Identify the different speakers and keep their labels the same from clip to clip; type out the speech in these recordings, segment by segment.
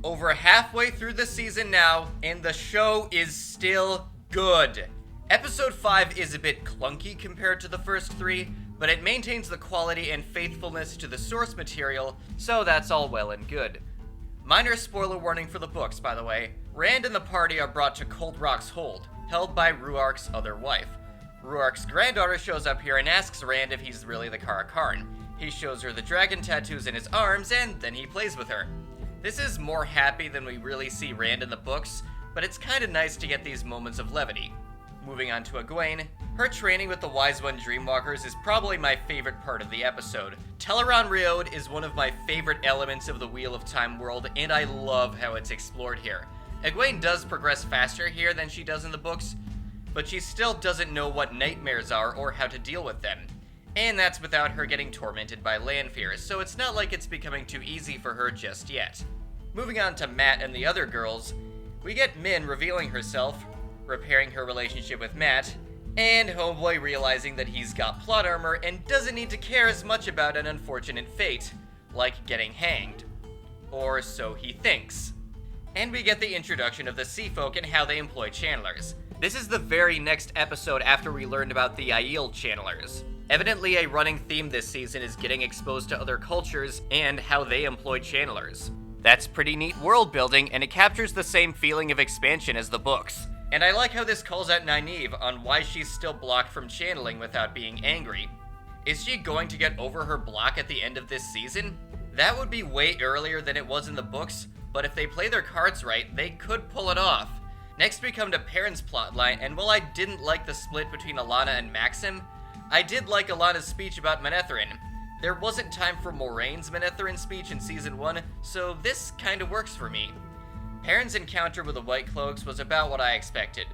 Speaker 1: Over halfway through the season now, and the show is still good. Episode 5 is a bit clunky compared to the first 3, but it maintains the quality and faithfulness to the source material, so that's all well and good. Minor spoiler warning for the books, by the way. Rand and the party are brought to Cold Rock's hold, held by Rhuarc's other wife. Rhuarc's granddaughter shows up here and asks Rand if he's really the Kara Karn. He shows her the dragon tattoos in his arms, and then he plays with her. This is more happy than we really see Rand in the books, but it's kinda nice to get these moments of levity. Moving on to Egwene, her training with the Wise One Dreamwalkers is probably my favorite part of the episode. Tel'aran'rhiod is one of my favorite elements of the Wheel of Time world, and I love how it's explored here. Egwene does progress faster here than she does in the books, but she still doesn't know what nightmares are or how to deal with them. And that's without her getting tormented by Lanfear, so it's not like it's becoming too easy for her just yet. Moving on to Mat and the other girls, we get Min revealing herself, repairing her relationship with Mat, and Homeboy realizing that he's got plot armor and doesn't need to care as much about an unfortunate fate, like getting hanged. Or so he thinks. And we get the introduction of the Sea Folk and how they employ channelers. This is the very next episode after we learned about the Aiel channelers. Evidently, a running theme this season is getting exposed to other cultures and how they employ channelers. That's pretty neat world building, and it captures the same feeling of expansion as the books. And I like how this calls out Nynaeve on why she's still blocked from channeling without being angry. Is she going to get over her block at the end of this season? That would be way earlier than it was in the books, but if they play their cards right, they could pull it off. Next we come to Perrin's plotline, and while I didn't like the split between Alanna and Maxim, I did like Alanna's speech about Manetheren. There wasn't time for Moraine's Manetheren speech in Season 1, so this kinda works for me. Perrin's encounter with the White Cloaks was about what I expected,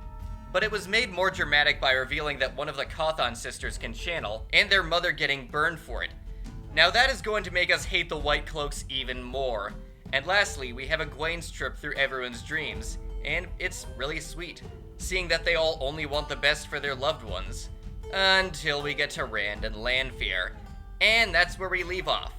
Speaker 1: but it was made more dramatic by revealing that one of the Cawthon sisters can channel, and their mother getting burned for it. Now that is going to make us hate the White Cloaks even more. And lastly, we have Egwene's trip through everyone's dreams, and it's really sweet, seeing that they all only want the best for their loved ones. Until we get to Rand and Lanfear, and that's where we leave off.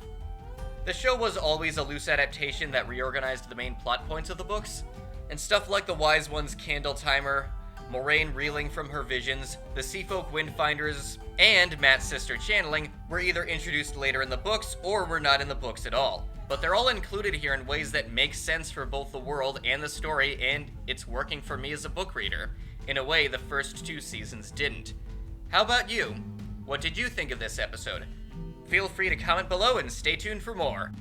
Speaker 1: The show was always a loose adaptation that reorganized the main plot points of the books, and stuff like the Wise One's candle timer, Moraine reeling from her visions, the Seafolk Windfinders, and Mat's sister channeling were either introduced later in the books or were not in the books at all. But they're all included here in ways that make sense for both the world and the story, and it's working for me as a book reader, in a way the first 2 seasons didn't. How about you? What did you think of this episode? Feel free to comment below and stay tuned for more.